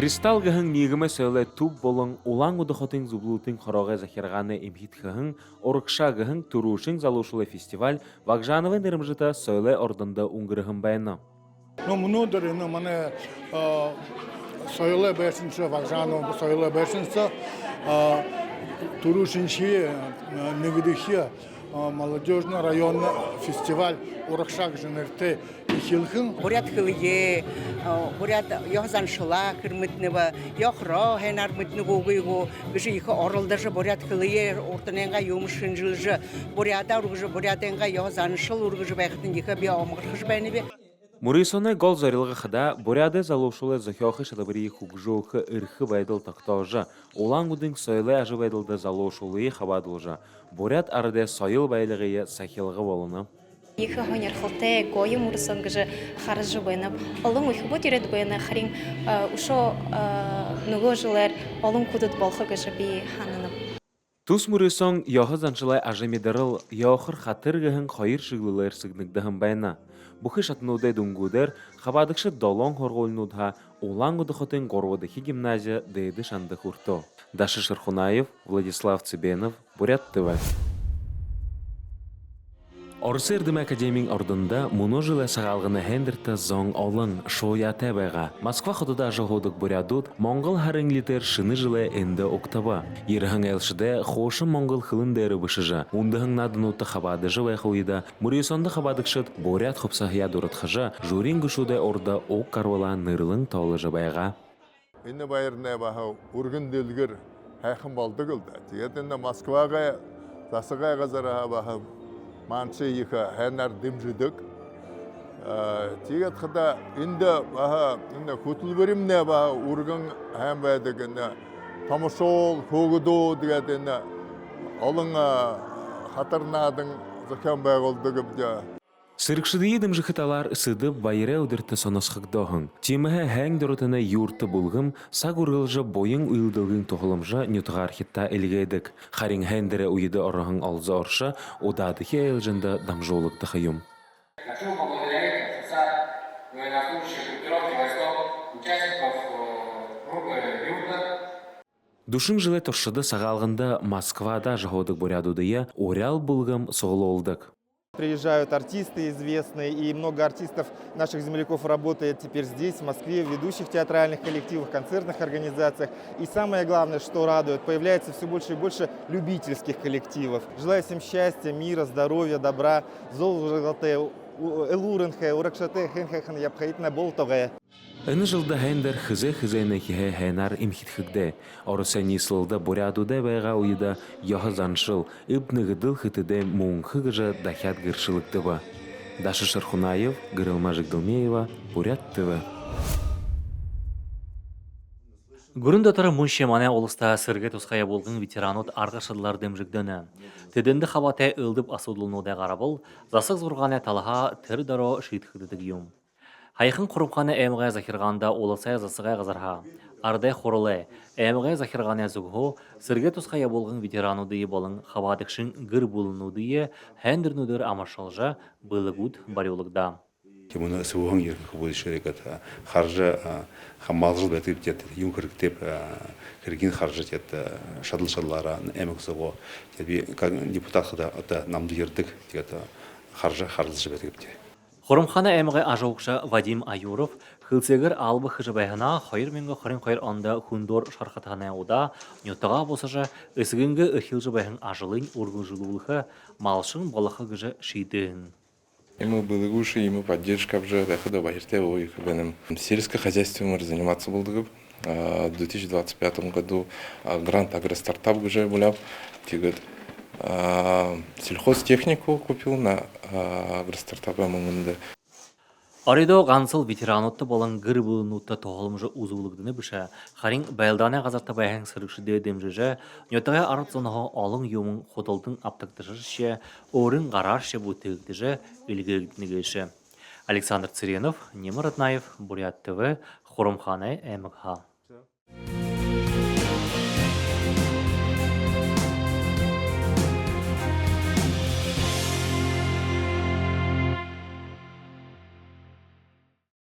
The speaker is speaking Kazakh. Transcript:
Кристалл гэн нийгэмээ сөйлэ төв болон улаан удахотын зублуудын хорогой захиргааны эмхитхэхэн урагшаа гэн төрүүшин залуушулы фестиваль Вагжановын нэрмжита сөйлэ ордонда өнгөрөхөн байна. Өнөөдөр энэ манай сөйлэ байшинчаа Вагжанов сөйлэ байшинчаа төрүүшин ши нэгдэх молодежный районный фестиваль урагшаа гэн нэртэй ихэлхэн бурят хылые бурят ёхзаншла хөрмөтнөв ёхро хэнар мөтнөгөөгөө биш их оролдож бурят хылые уртненга юмшинжилж бурята ургж бурятенга ёхзаншыл ургж байхтын их би омгорхж байна би Мөрисоны гол зорилгохда буряды залуушулы зохиохы шалбарии хугжоохы ирхы байдал тактожа улаан удын сөйлэ ажы байдалда залуушулы хабадылжа бурят арде сойл байлыгы сахилгы болуны Их хонер холте гой мурсан гже харжы байна. Олон их бот иред байна. Харин ушо нөгөө жилер олон кудут болхо гже би хананы. Тус мөрисон яхаз анчылай ажы медарыл яхыр хатыр гэн хоёр шиглэлэр сигнэгдэхэн байна. Бүхэ шатнуудэ дүнгүүдэр хабадагшы долон хоргуулнуудха улаан удахотын горводахи гимназия дэйды шанды хурто. Даша Шерхунаев, Владислав Цыбенов, Бурят ТВ. Орыс Эрдем Академийн ордонда мұны сағалғыны хендерті зоң олың шояты байға. Москва құдыда жылғудық бурядуд Моңғол харыңлитер шыны жылы энді октаба. Еріхің әлшіде қошын Моңғол қылын дәрі бішіжі. Ундығың надынуты қабады жывай қойда. Мұресонды қабадықшыд бурят құпсағия дұрытқыжы. Журин күшуде орда оқ карвала нырылың таулы жыбайға. Инне байырны баха ургын делгер хайхын балды кылды. Тегетінде Москваға засыға ғазара баха манчы иха хэнар дымжыдык. Тегет хыда инде баха инде кутул беримне баха ургын хэм байдыгында тамышол хогудо дегетінде алың хатарнадың закан байгылдыгыбда. Сырыкшыдыйы дымжыхыталар сыдып байыры өдірті сонасқықдоғын. Темігі әң дұрытыны юрты бұлғым, сақ ұрғылжы бойың ұйылдылғын тоғылымжы нютығар хитта әлгейдік. Харин хәндірі ұйыды орығын алзы оршы, одадығы әлжінді дамжолықты қайым. Хочу поблагодарить официально военнослужащих группировки войсков, участников группы «Юрта». Душың жылы тошшыды сағалғында Москвада жағодық бурядудыя орял бұлғым соғылы олдық. Приезжают артисты известные, и много артистов наших земляков работает теперь здесь, в Москве, в ведущих театральных коллективах, концертных организациях. И самое главное, что радует, появляется все больше и больше любительских коллективов. Желаю всем счастья, мира, здоровья, добра. Золжалате, элуренхе, уракшате, хенхехан, ябхаитна болтове. Әні жылда хәндер хызы-хызайны кеге хәнар имхитхігде. Орысы несілді бурядуды байға ойыда яғы заншыл, үбнігіділ хытыды мұңқы ғыжы дахят гіршілікті ба. Даша Шерхунаев, Гырылма Жигдылмеева, Бурят ТВ. Гүріндатары мұншемане олыста сірге тұсқая болғын ветеранут арғашыдылар демжігдіні. Теденді қабаты үлдіп асудылынуды ғарабыл, засық зұрғаны талаға тір даро шийтхідіді гейм. Хайқын құрымқаны әміғай захирғанда олысай засығай ғазарға. Ардай қорылы, әміғай захирғаны зүгху, сірге тұсқая болғын ветеранудыйы болың қабадықшын ғыр болынудыйы хәндірнудыр амашалжа бұлығуд бариолығда. Мұны сұғын еркі көбөді шерекет қаржы қамалжыл бәтіп деді, ең кіріктеп кірген қаржы деді, шадыл-шадылара әмік сұғы. Депутат қыда намды ердік деді, қаржы бәтіп деді. Құрымқаны әміғі ажауқша Вадим Аюров қылсегір албы қыжыбайғына қайыр менгі қырын-қайыр анда хүндор шарқатағына ода нютыға босыжа үсігінгі үхілжі байғын ажылын ұрғыл жылуылығы малшын балақы гыжы шейдігін. Ему было лучше, ему поддержка уже, дохода байырте, ой, сельское хозяйство мы заниматься был. В 2025 году грант агростартап уже был, сельхозтехнику купил на агростартапа мыңында. Аридо ғансыл ветеранутты болын ғыр бұлынутты тоғылымжы ұзулығдыны бүші, қарин байлданы ғазарта байхаң сырықшыды демжіжі, нөтіғай арыт сонаға алың емін қодылдың аптықтыжышы, орын ғараршы бұтығдыжы үлгігдінігіші. Александр Циренов, Немир Ратнаев, Бурят ТВ, Хурумханы, МХ.